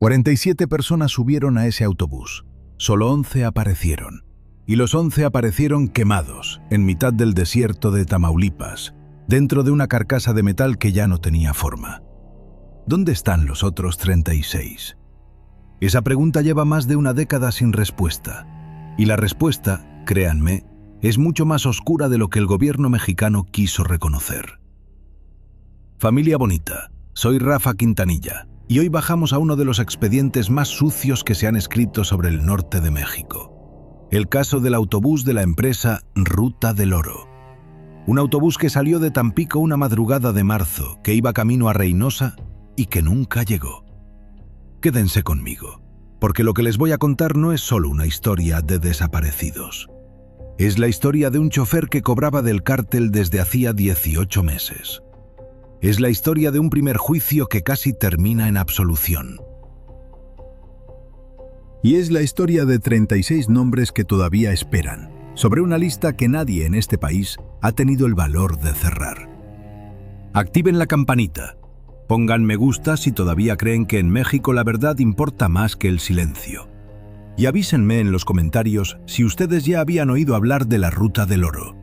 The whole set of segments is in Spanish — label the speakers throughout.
Speaker 1: 47 personas subieron a ese autobús. Solo 11 aparecieron. Y los 11 aparecieron quemados, en mitad del desierto de Tamaulipas, dentro de una carcasa de metal que ya no tenía forma. ¿Dónde están los otros 36? Esa pregunta lleva más de una década sin respuesta. Y la respuesta, créanme, es mucho más oscura de lo que el gobierno mexicano quiso reconocer. Familia bonita, soy Rafa Quintanilla, y hoy bajamos a uno de los expedientes más sucios que se han escrito sobre el norte de México. El caso del autobús de la empresa Ruta del Oro. Un autobús que salió de Tampico una madrugada de marzo, que iba camino a Reynosa y que nunca llegó. Quédense conmigo, porque lo que les voy a contar no es solo una historia de desaparecidos. Es la historia de un chofer que cobraba del cártel desde hacía 18 meses. Es la historia de un primer juicio que casi termina en absolución. Y es la historia de 36 nombres que todavía esperan, sobre una lista que nadie en este país ha tenido el valor de cerrar. Activen la campanita, pongan me gusta si todavía creen que en México la verdad importa más que el silencio. Y avísenme en los comentarios si ustedes ya habían oído hablar de la Ruta del Oro.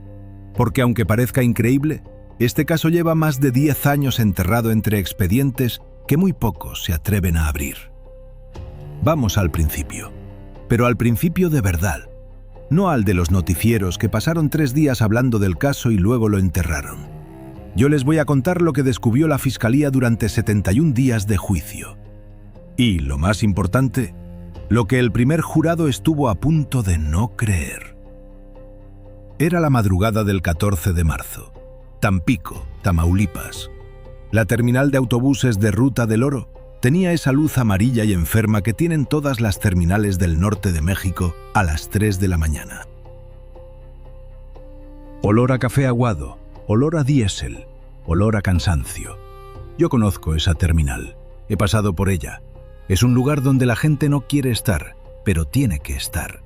Speaker 1: Porque aunque parezca increíble, este caso lleva más de 10 años enterrado entre expedientes que muy pocos se atreven a abrir. Vamos al principio, pero al principio de verdad, no al de los noticieros que pasaron 3 días hablando del caso y luego lo enterraron. Yo les voy a contar lo que descubrió la Fiscalía durante 71 días de juicio. Y, lo más importante, lo que el primer jurado estuvo a punto de no creer. Era la madrugada del 14 de marzo. Tampico, Tamaulipas. La terminal de autobuses de Ruta del Oro tenía esa luz amarilla y enferma que tienen todas las terminales del norte de México a las 3 de la mañana. Olor a café aguado, olor a diésel, olor a cansancio. Yo conozco esa terminal, he pasado por ella. Es un lugar donde la gente no quiere estar, pero tiene que estar.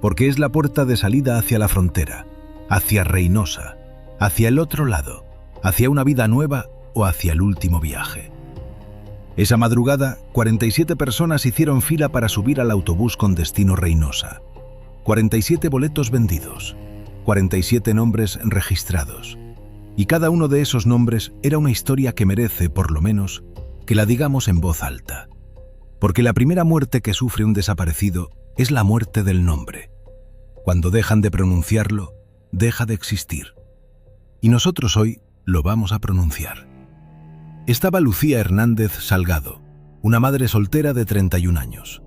Speaker 1: Porque es la puerta de salida hacia la frontera, hacia Reynosa, hacia el otro lado, hacia una vida nueva o hacia el último viaje. Esa madrugada, 47 personas hicieron fila para subir al autobús con destino Reynosa. 47 boletos vendidos, 47 nombres registrados. Y cada uno de esos nombres era una historia que merece, por lo menos, que la digamos en voz alta. Porque la primera muerte que sufre un desaparecido es la muerte del nombre. Cuando dejan de pronunciarlo, deja de existir. Y nosotros hoy lo vamos a pronunciar. Estaba Lucía Hernández Salgado, una madre soltera de 31 años.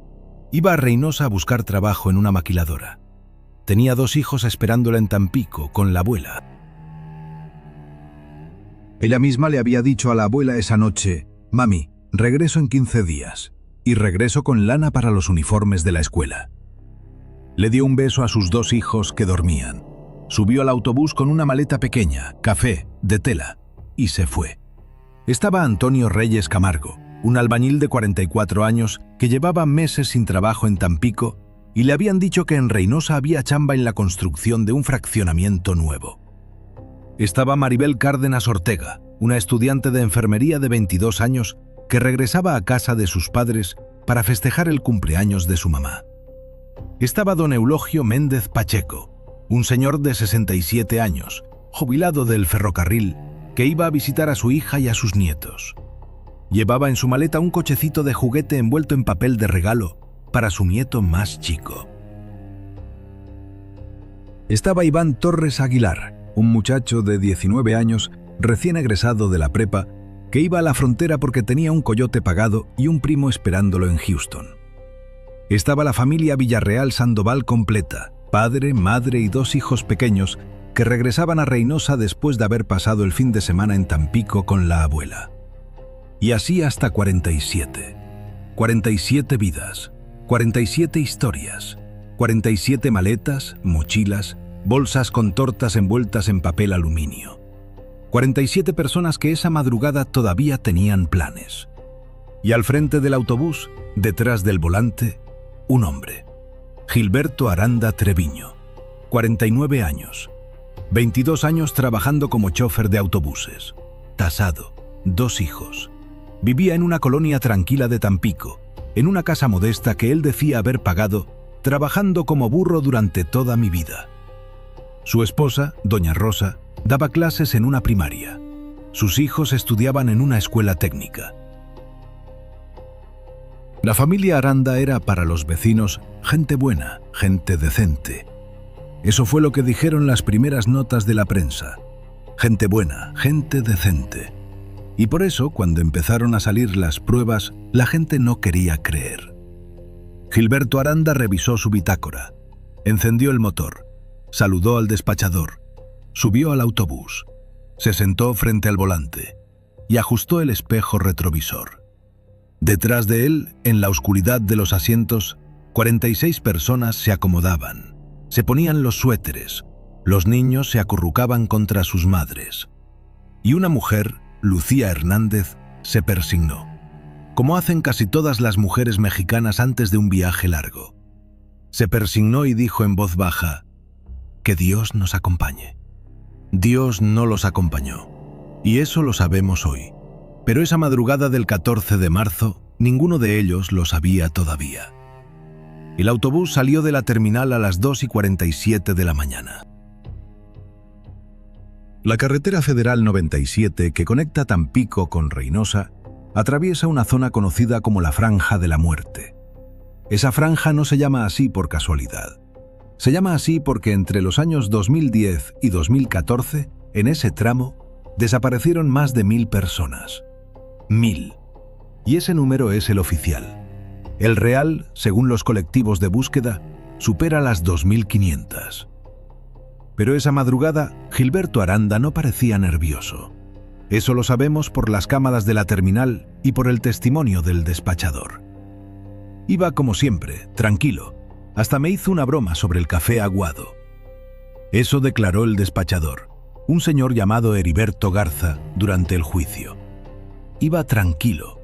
Speaker 1: Iba a Reynosa a buscar trabajo en una maquiladora. Tenía 2 hijos esperándola en Tampico con la abuela. Ella misma le había dicho a la abuela esa noche: «Mami, regreso en 15 días, y regreso con lana para los uniformes de la escuela». Le dio un beso a sus 2 hijos que dormían. Subió al autobús con una maleta pequeña, café, de tela, y se fue. Estaba Antonio Reyes Camargo, un albañil de 44 años que llevaba meses sin trabajo en Tampico y le habían dicho que en Reynosa había chamba en la construcción de un fraccionamiento nuevo. Estaba Maribel Cárdenas Ortega, una estudiante de enfermería de 22 años que regresaba a casa de sus padres para festejar el cumpleaños de su mamá. Estaba don Eulogio Méndez Pacheco, un señor de 67 años, jubilado del ferrocarril, que iba a visitar a su hija y a sus nietos. Llevaba en su maleta un cochecito de juguete envuelto en papel de regalo para su nieto más chico. Estaba Iván Torres Aguilar, un muchacho de 19 años, recién egresado de la prepa, que iba a la frontera porque tenía un coyote pagado y un primo esperándolo en Houston. Estaba la familia Villarreal Sandoval completa, padre, madre y 2 hijos pequeños, que regresaban a Reynosa después de haber pasado el fin de semana en Tampico con la abuela. Y así hasta 47. 47 vidas, 47 historias, 47 maletas, mochilas, bolsas con tortas envueltas en papel aluminio. 47 personas que esa madrugada todavía tenían planes. Y al frente del autobús, detrás del volante, un hombre. Gilberto Aranda Treviño, 49 años. 22 años trabajando como chofer de autobuses. Tasado, 2 hijos. Vivía en una colonia tranquila de Tampico, en una casa modesta que él decía haber pagado trabajando como burro durante toda mi vida. Su esposa, doña Rosa, daba clases en una primaria. Sus hijos estudiaban en una escuela técnica. La familia Aranda era para los vecinos gente buena, gente decente. Eso fue lo que dijeron las primeras notas de la prensa. Gente buena, gente decente. Y por eso, cuando empezaron a salir las pruebas, la gente no quería creer. Gilberto Aranda revisó su bitácora, encendió el motor, saludó al despachador, subió al autobús, se sentó frente al volante y ajustó el espejo retrovisor. Detrás de él, en la oscuridad de los asientos, 46 personas se acomodaban, se ponían los suéteres, los niños se acurrucaban contra sus madres. Y una mujer, Lucía Hernández, se persignó, como hacen casi todas las mujeres mexicanas antes de un viaje largo. Se persignó y dijo en voz baja: «Que Dios nos acompañe». Dios no los acompañó, y eso lo sabemos hoy. Pero esa madrugada del 14 de marzo, ninguno de ellos lo sabía todavía. El autobús salió de la terminal a las 2:47 de la mañana. La carretera federal 97, que conecta Tampico con Reynosa, atraviesa una zona conocida como la Franja de la Muerte. Esa franja no se llama así por casualidad. Se llama así porque entre los años 2010 y 2014, en ese tramo, desaparecieron más de 1000 personas. 1000. Y ese número es el oficial. El real, según los colectivos de búsqueda, supera las 2500. Pero esa madrugada, Gilberto Aranda no parecía nervioso. Eso lo sabemos por las cámaras de la terminal y por el testimonio del despachador. Iba como siempre, tranquilo. Hasta me hizo una broma sobre el café aguado. Eso declaró el despachador, un señor llamado Heriberto Garza, durante el juicio. Iba tranquilo.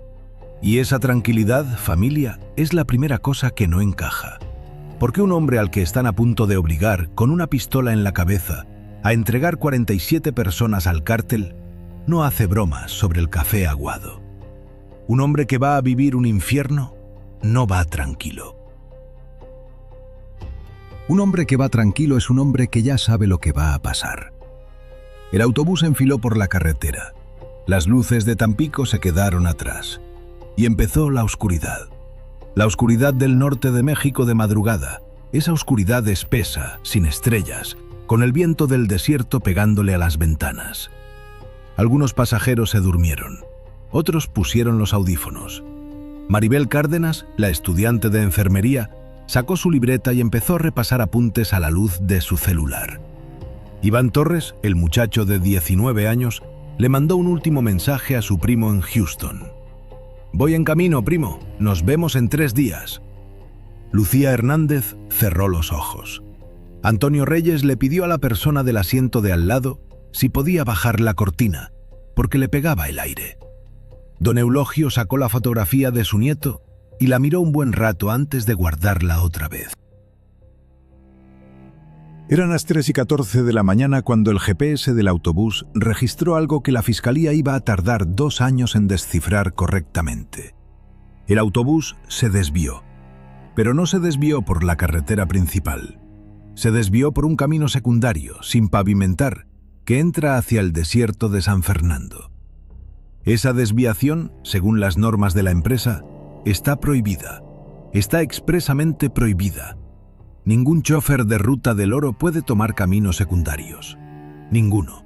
Speaker 1: Y esa tranquilidad, familia, es la primera cosa que no encaja. Porque un hombre al que están a punto de obligar, con una pistola en la cabeza, a entregar 47 personas al cártel, no hace bromas sobre el café aguado. Un hombre que va a vivir un infierno no va tranquilo. Un hombre que va tranquilo es un hombre que ya sabe lo que va a pasar. El autobús enfiló por la carretera. Las luces de Tampico se quedaron atrás. Y empezó la oscuridad. La oscuridad del norte de México de madrugada. Esa oscuridad espesa, sin estrellas, con el viento del desierto pegándole a las ventanas. Algunos pasajeros se durmieron. Otros pusieron los audífonos. Maribel Cárdenas, la estudiante de enfermería, sacó su libreta y empezó a repasar apuntes a la luz de su celular. Iván Torres, el muchacho de 19 años, le mandó un último mensaje a su primo en Houston. «Voy en camino, primo. Nos vemos en 3 días». Lucía Hernández cerró los ojos. Antonio Reyes le pidió a la persona del asiento de al lado si podía bajar la cortina, porque le pegaba el aire. Don Eulogio sacó la fotografía de su nieto y la miró un buen rato antes de guardarla otra vez. Eran las 3:14 de la mañana cuando el GPS del autobús registró algo que la fiscalía iba a tardar 2 años en descifrar correctamente. El autobús se desvió, pero no se desvió por la carretera principal. Se desvió por un camino secundario, sin pavimentar, que entra hacia el desierto de San Fernando. Esa desviación, según las normas de la empresa, está prohibida. Está expresamente prohibida. Ningún chofer de Ruta del Oro puede tomar caminos secundarios. Ninguno.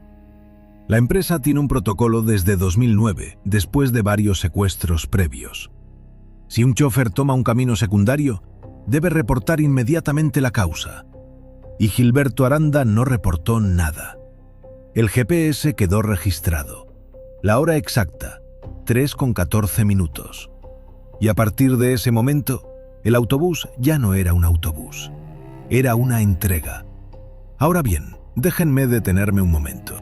Speaker 1: La empresa tiene un protocolo desde 2009, después de varios secuestros previos. Si un chofer toma un camino secundario, debe reportar inmediatamente la causa. Y Gilberto Aranda no reportó nada. El GPS quedó registrado. La hora exacta, 3:14. Y a partir de ese momento, el autobús ya no era un autobús. Era una entrega. Ahora bien, déjenme detenerme un momento.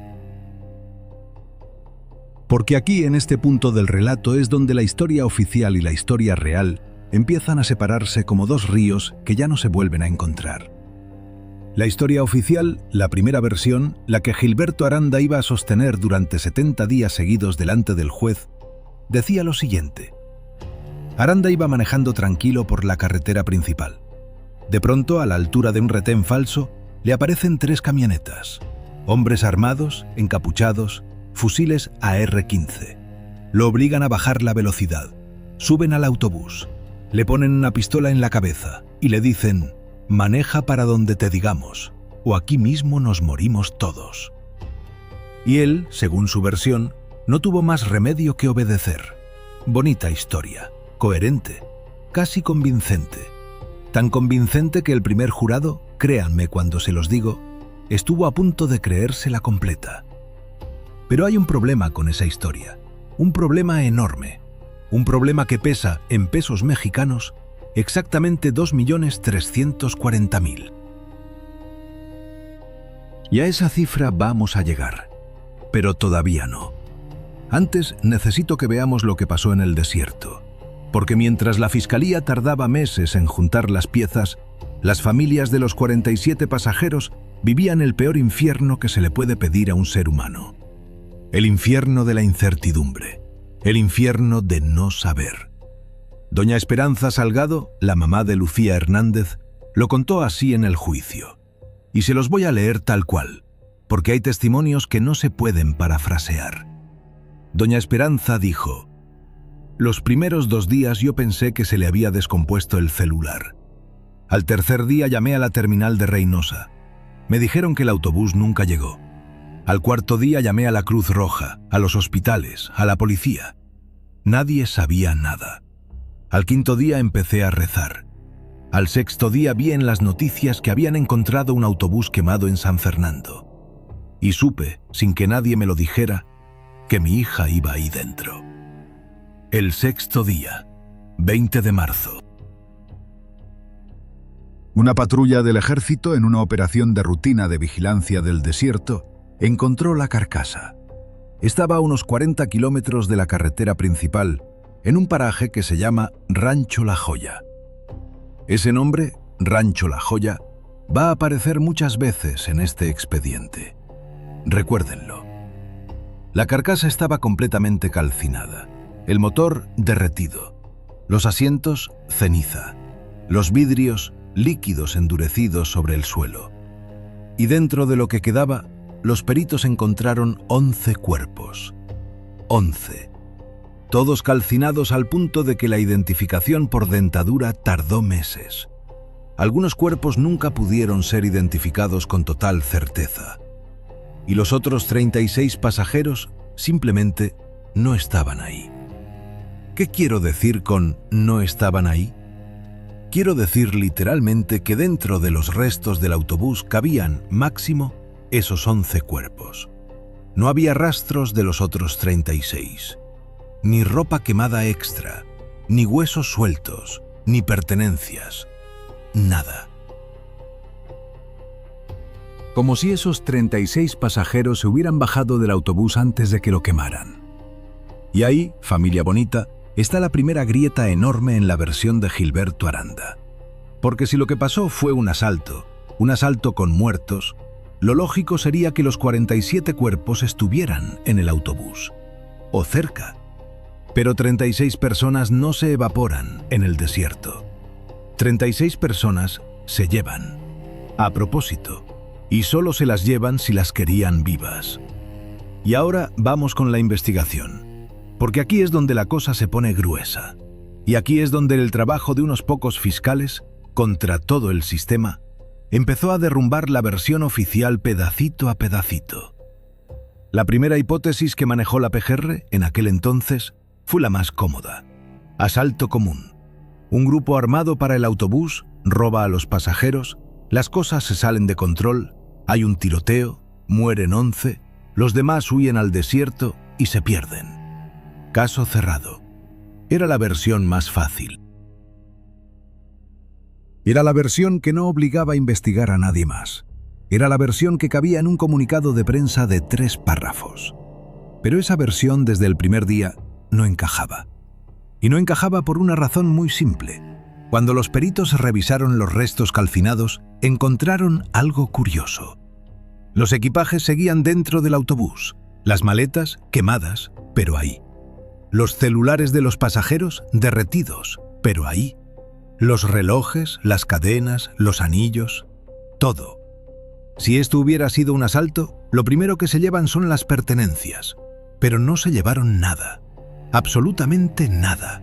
Speaker 1: Porque aquí, en este punto del relato, es donde la historia oficial y la historia real empiezan a separarse como 2 ríos que ya no se vuelven a encontrar. La historia oficial, la primera versión, la que Gilberto Aranda iba a sostener durante 70 días seguidos delante del juez, decía lo siguiente. Aranda iba manejando tranquilo por la carretera principal. De pronto, a la altura de un retén falso, le aparecen 3 camionetas. Hombres armados, encapuchados, fusiles AR-15. Lo obligan a bajar la velocidad. Suben al autobús. Le ponen una pistola en la cabeza y le dicen: «Maneja para donde te digamos, o aquí mismo nos morimos todos». Y él, según su versión, no tuvo más remedio que obedecer. Bonita historia, coherente, casi convincente. Tan convincente que el primer jurado, créanme cuando se los digo, estuvo a punto de creérsela completa. Pero hay un problema con esa historia, un problema enorme, un problema que pesa, en pesos mexicanos, exactamente 2.340.000. Y a esa cifra vamos a llegar, pero todavía no. Antes necesito que veamos lo que pasó en el desierto, porque mientras la Fiscalía tardaba meses en juntar las piezas, las familias de los 47 pasajeros vivían el peor infierno que se le puede pedir a un ser humano. El infierno de la incertidumbre, el infierno de no saber. Doña Esperanza Salgado, la mamá de Lucía Hernández, lo contó así en el juicio. Y se los voy a leer tal cual, porque hay testimonios que no se pueden parafrasear. Doña Esperanza dijo: «Los primeros 2 días yo pensé que se le había descompuesto el celular. Al tercer día llamé a la terminal de Reynosa. Me dijeron que el autobús nunca llegó. Al cuarto día llamé a la Cruz Roja, a los hospitales, a la policía. Nadie sabía nada. Al quinto día empecé a rezar. Al sexto día vi en las noticias que habían encontrado un autobús quemado en San Fernando. Y supe, sin que nadie me lo dijera, que mi hija iba ahí dentro». El sexto día, 20 de marzo.
Speaker 2: Una patrulla del ejército, en una operación de rutina de vigilancia del desierto, encontró la carcasa. Estaba a unos 40 kilómetros de la carretera principal, en un paraje que se llama Rancho La Joya. Ese nombre, Rancho La Joya, va a aparecer muchas veces en este expediente. Recuérdenlo. La carcasa estaba completamente calcinada, el motor derretido, los asientos ceniza, los vidrios líquidos endurecidos sobre el suelo. Y dentro de lo que quedaba, los peritos encontraron 11 cuerpos. 11. Todos calcinados al punto de que la identificación por dentadura tardó meses. Algunos cuerpos nunca pudieron ser identificados con total certeza. Y los otros 36 pasajeros simplemente no estaban ahí. ¿Qué quiero decir con no estaban ahí? Quiero decir literalmente que dentro de los restos del autobús cabían, máximo, esos 11 cuerpos. No había rastros de los otros 36. Ni ropa quemada extra, ni huesos sueltos, ni pertenencias. Nada.
Speaker 1: Como si esos 36 pasajeros se hubieran bajado del autobús antes de que lo quemaran. Y ahí, familia bonita, está la primera grieta enorme en la versión de Gilberto Aranda. Porque si lo que pasó fue un asalto con muertos, lo lógico sería que los 47 cuerpos estuvieran en el autobús, o cerca. Pero 36 personas no se evaporan en el desierto. 36 personas se llevan, a propósito, y solo se las llevan si las querían vivas. Y ahora vamos con la investigación. Porque aquí es donde la cosa se pone gruesa. Y aquí es donde el trabajo de unos pocos fiscales, contra todo el sistema, empezó a derrumbar la versión oficial pedacito a pedacito. La primera hipótesis que manejó la PGR en aquel entonces fue la más cómoda. Asalto común. Un grupo armado para el autobús roba a los pasajeros, las cosas se salen de control, hay un tiroteo, mueren 11, los demás huyen al desierto y se pierden. Caso cerrado. Era la versión más fácil. Era la versión que no obligaba a investigar a nadie más. Era la versión que cabía en un comunicado de prensa de 3 párrafos. Pero esa versión desde el primer día no encajaba. Y no encajaba por una razón muy simple. Cuando los peritos revisaron los restos calcinados, encontraron algo curioso. Los equipajes seguían dentro del autobús, las maletas quemadas, pero ahí. Los celulares de los pasajeros derretidos, pero ahí. Los relojes, las cadenas, los anillos, todo. Si esto hubiera sido un asalto, lo primero que se llevan son las pertenencias, pero no se llevaron nada, absolutamente nada.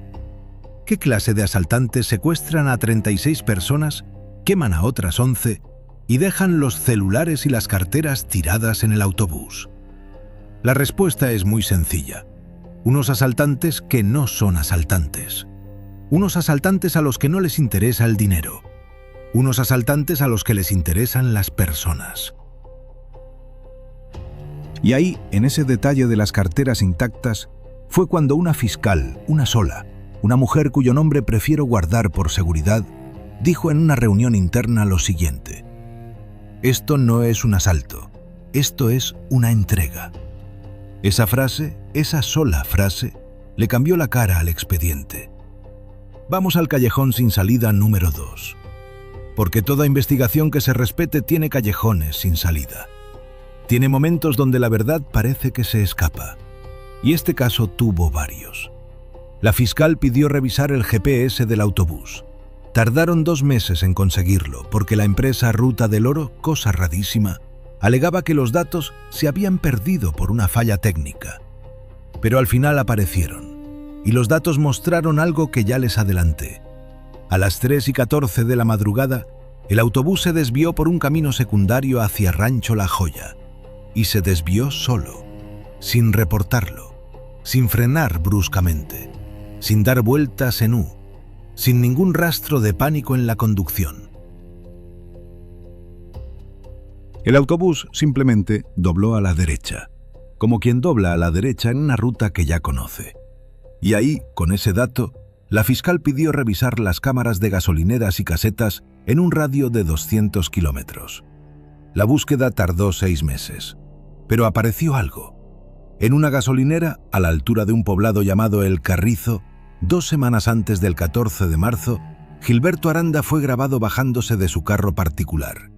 Speaker 1: ¿Qué clase de asaltantes secuestran a 36 personas, queman a otras 11 y dejan los celulares y las carteras tiradas en el autobús? La respuesta es muy sencilla. Unos asaltantes que no son asaltantes. Unos asaltantes a los que no les interesa el dinero. Unos asaltantes a los que les interesan las personas.
Speaker 2: Y ahí, en ese detalle de las carteras intactas, fue cuando una fiscal, una sola, una mujer cuyo nombre prefiero guardar por seguridad, dijo en una reunión interna lo siguiente: esto no es un asalto, esto es una entrega. Esa frase, esa sola frase, le cambió la cara al expediente. Vamos al callejón sin salida número 2. Porque toda investigación que se respete tiene callejones sin salida. Tiene momentos donde la verdad parece que se escapa. Y este caso tuvo varios. La fiscal pidió revisar el GPS del autobús. Tardaron 2 meses en conseguirlo, porque la empresa Ruta del Oro, cosa rarísima, alegaba que los datos se habían perdido por una falla técnica. Pero al final aparecieron, y los datos mostraron algo que ya les adelanté. A las 3:14 de la madrugada, el autobús se desvió por un camino secundario hacia Rancho La Joya, y se desvió solo, sin reportarlo, sin frenar bruscamente, sin dar vueltas en U, sin ningún rastro de pánico en la conducción. El autobús simplemente dobló a la derecha, como quien dobla a la derecha en una ruta que ya conoce. Y ahí, con ese dato, la fiscal pidió revisar las cámaras de gasolineras y casetas en un radio de 200 kilómetros. La búsqueda tardó 6 meses, pero apareció algo. En una gasolinera, a la altura de un poblado llamado El Carrizo, 2 semanas antes del 14 de marzo, Gilberto Aranda fue grabado bajándose de su carro particular,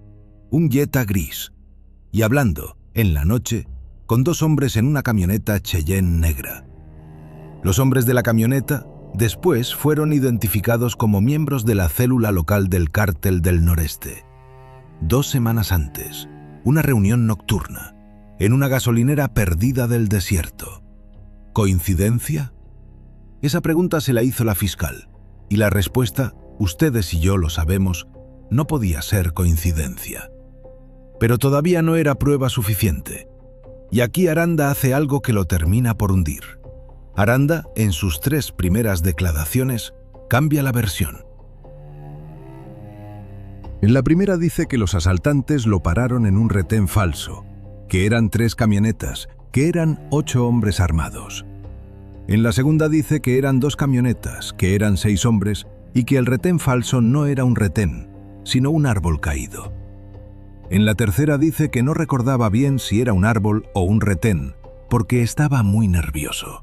Speaker 2: un Jetta gris, y hablando, en la noche, con 2 hombres en una camioneta Cheyenne negra. Los hombres de la camioneta después fueron identificados como miembros de la célula local del Cártel del Noreste. 2 semanas antes, una reunión nocturna, en una gasolinera perdida del desierto. ¿Coincidencia? Esa pregunta se la hizo la fiscal, y la respuesta, ustedes y yo lo sabemos, no podía ser coincidencia. Pero todavía no era prueba suficiente. Y aquí Aranda hace algo que lo termina por hundir. Aranda, en sus 3 primeras declaraciones, cambia la versión. En la primera dice que los asaltantes lo pararon en un retén falso, que eran 3 camionetas, que eran 8 hombres armados. En la segunda dice que eran 2 camionetas, que eran 6 hombres, y que el retén falso no era un retén, sino un árbol caído. En la tercera dice que no recordaba bien si era un árbol o un retén, porque estaba muy nervioso.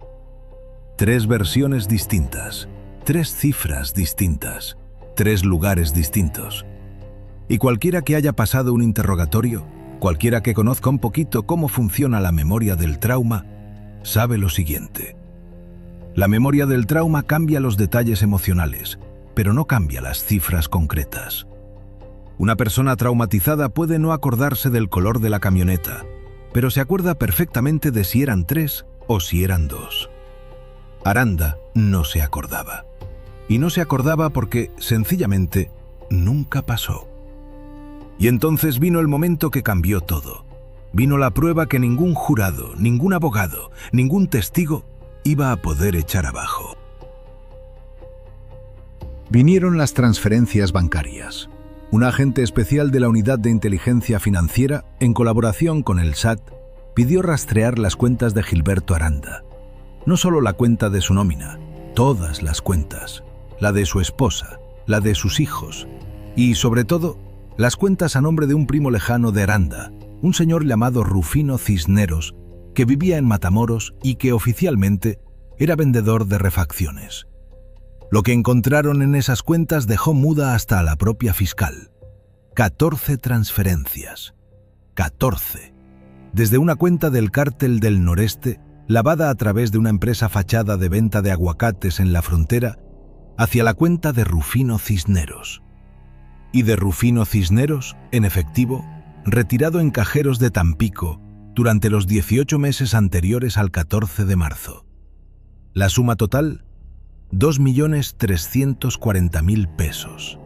Speaker 2: 3 versiones distintas, 3 cifras distintas, 3 lugares distintos. Y cualquiera que haya pasado un interrogatorio, cualquiera que conozca un poquito cómo funciona la memoria del trauma, sabe lo siguiente. La memoria del trauma cambia los detalles emocionales, pero no cambia las cifras concretas. Una persona traumatizada puede no acordarse del color de la camioneta, pero se acuerda perfectamente de si eran 3 o si eran 2. Aranda no se acordaba. Y no se acordaba porque, sencillamente, nunca pasó. Y entonces vino el momento que cambió todo. Vino la prueba que ningún jurado, ningún abogado, ningún testigo iba a poder echar abajo. Vinieron las transferencias bancarias. Un agente especial de la Unidad de Inteligencia Financiera, en colaboración con el SAT, pidió rastrear las cuentas de Gilberto Aranda. No solo la cuenta de su nómina, todas las cuentas, la de su esposa, la de sus hijos y, sobre todo, las cuentas a nombre de un primo lejano de Aranda, un señor llamado Rufino Cisneros, que vivía en Matamoros y que oficialmente era vendedor de refacciones. Lo que encontraron en esas cuentas dejó muda hasta a la propia fiscal. 14 transferencias. 14. Desde una cuenta del Cártel del Noreste,
Speaker 1: lavada a través de una empresa fachada de venta de aguacates en la frontera, hacia la cuenta de Rufino Cisneros. Y de Rufino Cisneros, en efectivo, retirado en cajeros de Tampico durante los 18 meses anteriores al 14 de marzo. La suma total, 2.340.000 pesos.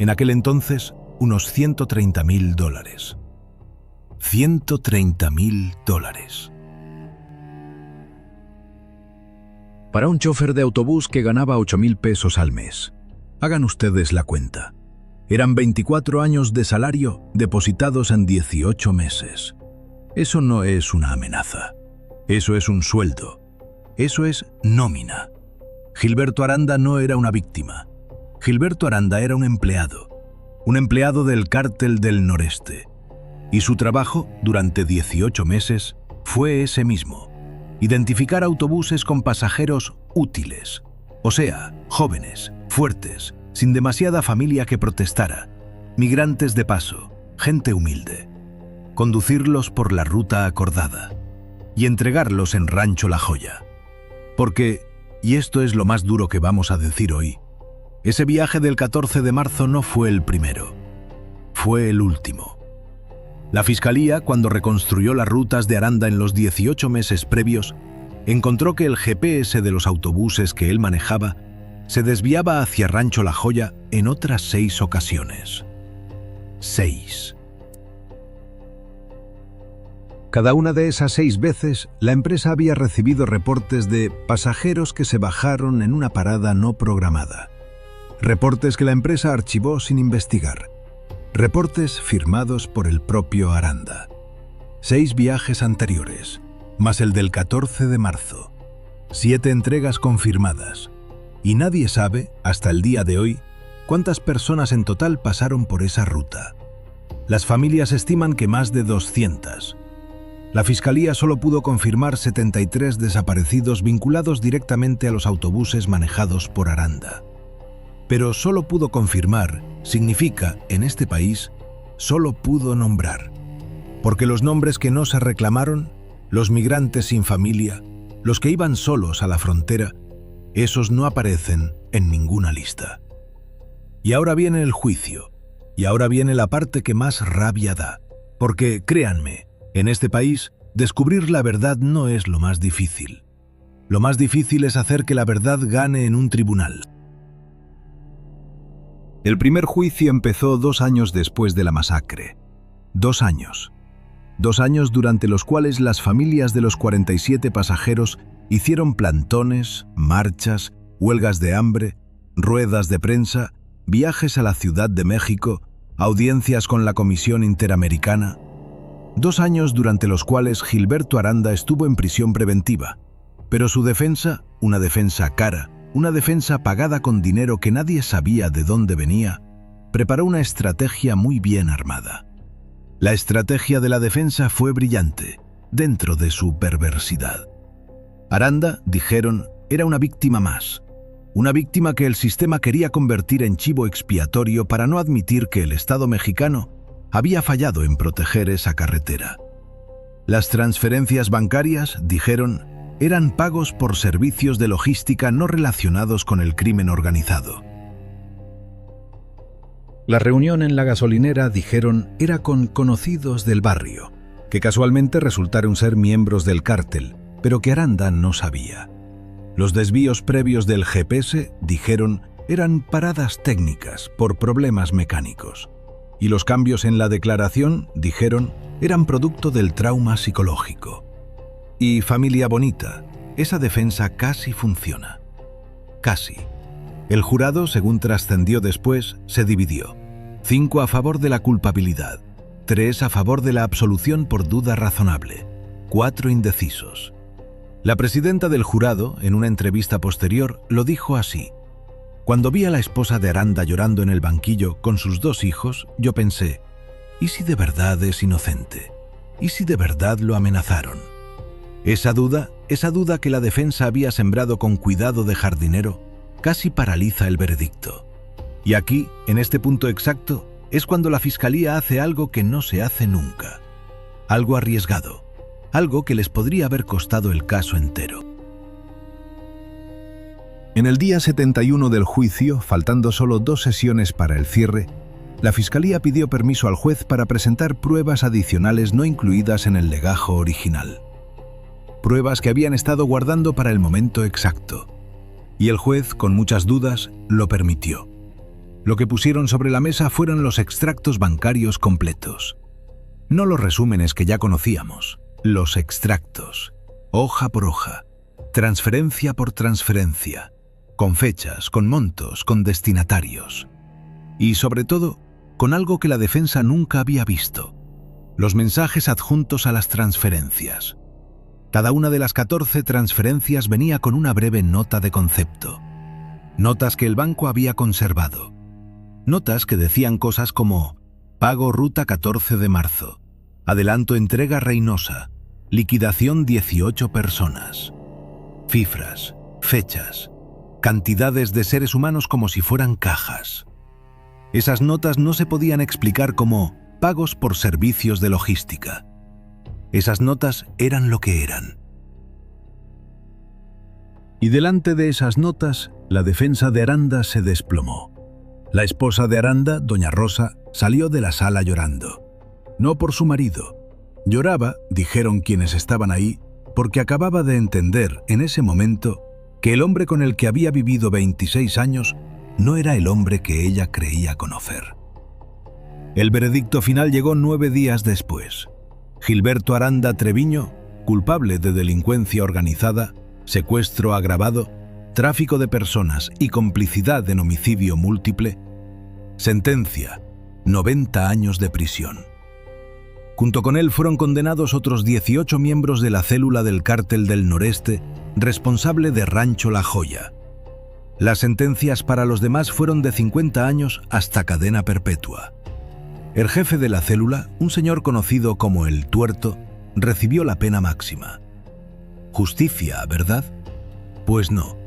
Speaker 1: En aquel entonces, unos $130.000. $130.000.
Speaker 2: Para un chofer de autobús que ganaba 8.000 pesos al mes. Hagan ustedes la cuenta. Eran 24 años de salario depositados en 18 meses. Eso no es una amenaza. Eso es un sueldo. Eso es nómina. Gilberto Aranda no era una víctima. Gilberto Aranda era un empleado del Cártel del Noreste. Y su trabajo, durante 18 meses, fue ese mismo: identificar autobuses con pasajeros útiles, o sea, jóvenes, fuertes, sin demasiada familia que protestara, migrantes de paso, gente humilde. Conducirlos por la ruta acordada y entregarlos en Rancho La Joya. Porque, y esto es lo más duro que vamos a decir hoy, ese viaje del 14 de marzo no fue el primero, fue el último. La Fiscalía, cuando reconstruyó las rutas de Aranda en los 18 meses previos, encontró que el GPS de los autobuses que él manejaba se desviaba hacia Rancho La Joya en otras 6 ocasiones. 6. Cada una de esas 6 veces, la empresa había recibido reportes de pasajeros que se bajaron en una parada no programada. Reportes que la empresa archivó sin investigar. Reportes firmados por el propio Aranda. 6 viajes anteriores, más el del 14 de marzo. 7 entregas confirmadas. Y nadie sabe, hasta el día de hoy, cuántas personas en total pasaron por esa ruta. Las familias estiman que más de 200. La Fiscalía solo pudo confirmar 73 desaparecidos vinculados directamente a los autobuses manejados por Aranda. Pero solo pudo confirmar significa, en este país, solo pudo nombrar. Porque los nombres que no se reclamaron, los migrantes sin familia, los que iban solos a la frontera, esos no aparecen en ninguna lista. Y ahora viene el juicio, y ahora viene la parte que más rabia da. Porque, créanme, en este país, descubrir la verdad no es lo más difícil. Lo más difícil es hacer que la verdad gane en un tribunal. El primer juicio empezó 2 años después de la masacre. 2 años. 2 años durante los cuales las familias de los 47 pasajeros hicieron plantones, marchas, huelgas de hambre, ruedas de prensa, viajes a la Ciudad de México, audiencias con la Comisión Interamericana. 2 años durante los cuales Gilberto Aranda estuvo en prisión preventiva, pero su defensa, una defensa cara, una defensa pagada con dinero que nadie sabía de dónde venía, preparó una estrategia muy bien armada. La estrategia de la defensa fue brillante, dentro de su perversidad. Aranda, dijeron, era una víctima más, una víctima que el sistema quería convertir en chivo expiatorio para no admitir que el Estado mexicano había fallado en proteger esa carretera. Las transferencias bancarias, dijeron, eran pagos por servicios de logística no relacionados con el crimen organizado. La reunión en la gasolinera, dijeron, era con conocidos del barrio, que casualmente resultaron ser miembros del cártel, pero que Aranda no sabía. Los desvíos previos del GPS, dijeron, eran paradas técnicas por problemas mecánicos. Y los cambios en la declaración, dijeron, eran producto del trauma psicológico. Y familia bonita, esa defensa casi funciona. Casi. El jurado, según trascendió después, se dividió. 5 a favor de la culpabilidad, 3 a favor de la absolución por duda razonable, 4 indecisos. La presidenta del jurado, en una entrevista posterior, lo dijo así: cuando vi a la esposa de Aranda llorando en el banquillo con sus 2 hijos, yo pensé, ¿y si de verdad es inocente? ¿Y si de verdad lo amenazaron? Esa duda que la defensa había sembrado con cuidado de jardinero, casi paraliza el veredicto. Y aquí, en este punto exacto, es cuando la Fiscalía hace algo que no se hace nunca. Algo arriesgado.
Speaker 1: algo que les podría haber costado el caso entero. En el día 71 del juicio, faltando solo 2 sesiones para el cierre, la Fiscalía pidió permiso al juez para presentar pruebas adicionales no incluidas en el legajo original. Pruebas que habían estado guardando para el momento exacto. Y el juez, con muchas dudas, lo permitió. Lo que pusieron sobre la mesa fueron los extractos bancarios completos. No los resúmenes que ya conocíamos, los extractos, hoja por hoja, transferencia por transferencia, con fechas, con montos, con destinatarios. Y sobre todo, con algo que la defensa nunca había visto: los mensajes adjuntos a las transferencias. Cada una de las 14 transferencias venía con una breve nota de concepto. Notas que el banco había conservado. Notas que decían cosas como: pago ruta 14 de marzo, adelanto entrega Reynosa, liquidación 18 personas. Cifras, fechas, cantidades de seres humanos como si fueran cajas. Esas notas no se podían explicar como pagos por servicios de logística. Esas notas eran lo que eran. Y delante de esas notas, la defensa de Aranda se desplomó. La esposa de Aranda, doña Rosa, salió de la sala llorando. No por su marido. Lloraba, dijeron quienes estaban ahí, porque acababa de entender en ese momento que el hombre con el que había vivido 26 años no era el hombre que ella creía conocer. El veredicto final llegó 9 días después. Gilberto Aranda Treviño, culpable de delincuencia organizada, secuestro agravado, tráfico de personas y complicidad en homicidio múltiple. Sentencia: 90 años de prisión. Junto con él fueron condenados otros 18 miembros de la célula del Cártel del Noreste, responsable de Rancho La Joya. Las sentencias para los demás fueron de 50 años hasta cadena perpetua. El jefe de la célula, un señor conocido como el Tuerto, recibió la pena máxima. Justicia, ¿verdad? Pues no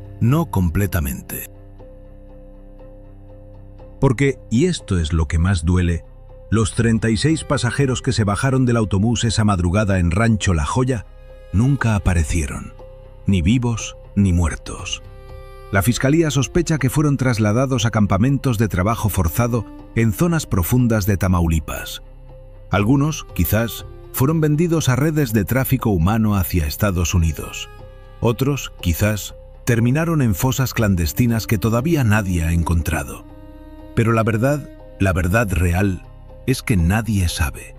Speaker 1: completamente. Porque, y esto es lo que más duele, los 36 pasajeros que se bajaron del autobús esa madrugada en Rancho La Joya nunca aparecieron, ni vivos ni muertos. La Fiscalía sospecha que fueron trasladados a campamentos de trabajo forzado en zonas profundas de Tamaulipas. Algunos, quizás, fueron vendidos a redes de tráfico humano hacia Estados Unidos. Otros, quizás, terminaron en fosas clandestinas que todavía nadie ha encontrado. Pero la verdad real, es que nadie sabe.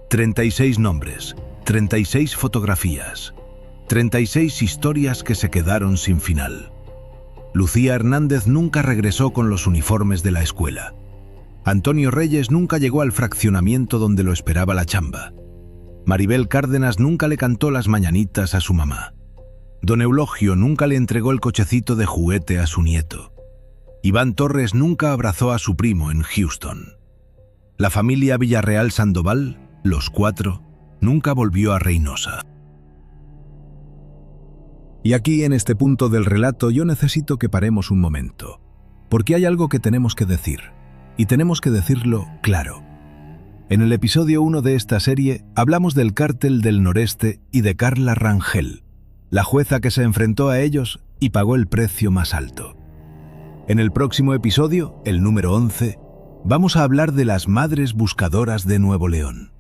Speaker 1: 36 nombres, 36 fotografías, 36 historias que se quedaron sin final. Lucía Hernández nunca regresó con los uniformes de la escuela. Antonio Reyes nunca llegó al fraccionamiento donde lo esperaba la chamba. Maribel Cárdenas nunca le cantó las mañanitas a su mamá. Don Eulogio nunca le entregó el cochecito de juguete a su nieto. Iván Torres nunca abrazó a su primo en Houston. La familia Villarreal Sandoval, los 4, nunca volvió a Reynosa. Y aquí, en este punto del relato, yo necesito que paremos un momento, porque hay algo que tenemos que decir, y tenemos que decirlo claro. En el episodio 1 de esta serie, hablamos del Cártel del Noreste y de Carla Rangel, la jueza que se enfrentó a ellos y pagó el precio más alto. En el próximo episodio, el número 11, vamos a hablar de las madres buscadoras de Nuevo León.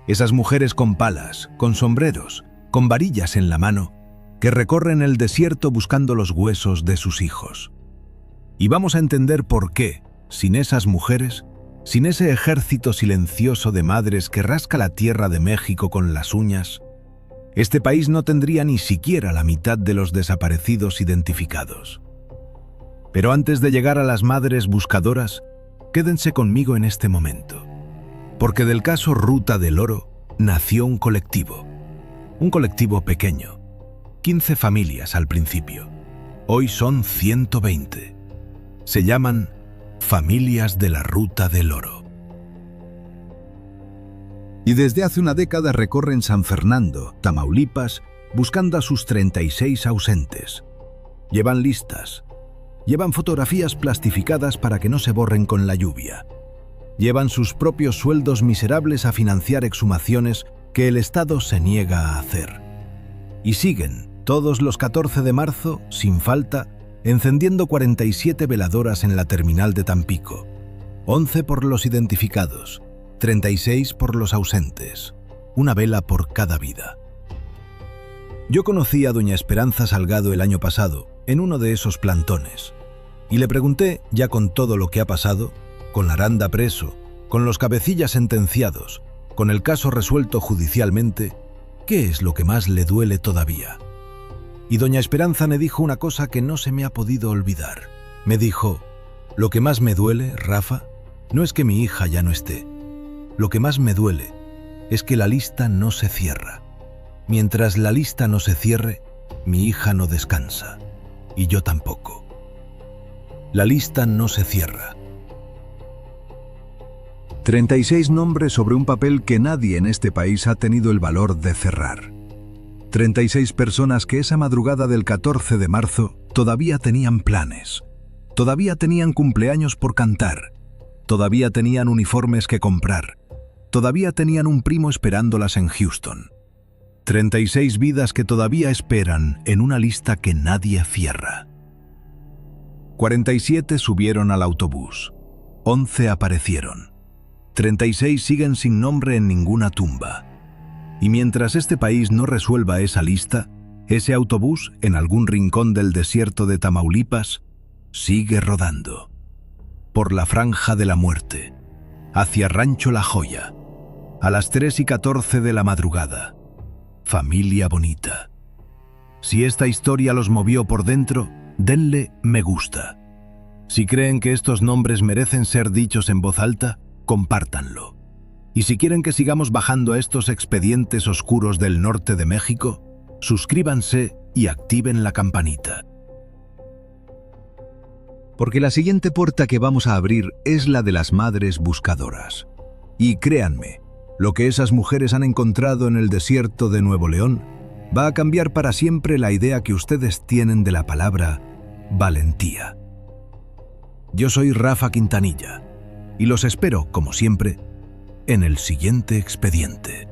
Speaker 1: Esas mujeres con palas, con sombreros, con varillas en la mano, que recorren el desierto buscando los huesos de sus hijos. Y vamos a entender por qué, sin esas mujeres, sin ese ejército silencioso de madres que rasca la tierra de México con las uñas, este país no tendría ni siquiera la mitad de los desaparecidos identificados. Pero antes de llegar a las madres buscadoras, quédense conmigo en este momento, porque del caso Ruta del Oro nació un colectivo pequeño, 15 familias al principio. Hoy son 120. Se llaman Familias de la Ruta del Oro. Y desde hace una década recorren San Fernando, Tamaulipas, buscando a sus 36 ausentes. Llevan listas. Llevan fotografías plastificadas para que no se borren con la lluvia. Llevan sus propios sueldos miserables a financiar exhumaciones que el Estado se niega a hacer. Y siguen, todos los 14 de marzo, sin falta, encendiendo 47 veladoras en la terminal de Tampico, 11 por los identificados, 36 por los ausentes, una vela por cada vida. Yo conocí a doña Esperanza Salgado el año pasado, en uno de esos plantones, y le pregunté, ya con todo lo que ha pasado, con Aranda preso, con los cabecillas sentenciados, con el caso resuelto judicialmente, ¿qué es lo que más le duele todavía? Y doña Esperanza me dijo una cosa que no se me ha podido olvidar. Me dijo, lo que más me duele, Rafa, no es que mi hija ya no esté. Lo que más me duele es que la lista no se cierra. Mientras la lista no se cierre, mi hija no descansa. Y yo tampoco. La lista no se cierra.
Speaker 2: 36 nombres sobre un papel que nadie en este país ha tenido el valor de cerrar. 36 personas que esa madrugada del 14 de marzo todavía tenían planes, todavía tenían cumpleaños por cantar, todavía tenían uniformes que comprar, todavía tenían un primo esperándolas en Houston. 36 vidas que todavía esperan en una lista que nadie cierra. 47 subieron al autobús, 11 aparecieron. 36 siguen sin nombre en ninguna tumba. Y mientras este país no resuelva esa lista, ese autobús, en algún rincón del desierto de Tamaulipas, sigue rodando. Por la franja de la muerte, hacia Rancho La Joya, a las 3:14 de la madrugada. Familia bonita. Si esta historia los movió por dentro, denle me gusta. Si creen que estos nombres merecen ser dichos en voz alta, compártanlo. Y si quieren que sigamos bajando a estos expedientes oscuros del norte de México, suscríbanse y activen la campanita. Porque la siguiente puerta que vamos a abrir es la de las madres buscadoras. Y créanme, lo que esas mujeres han encontrado en el desierto de Nuevo León va a cambiar para siempre la idea que ustedes tienen de la palabra valentía. Yo soy Rafa Quintanilla y los espero, como siempre, en el siguiente expediente.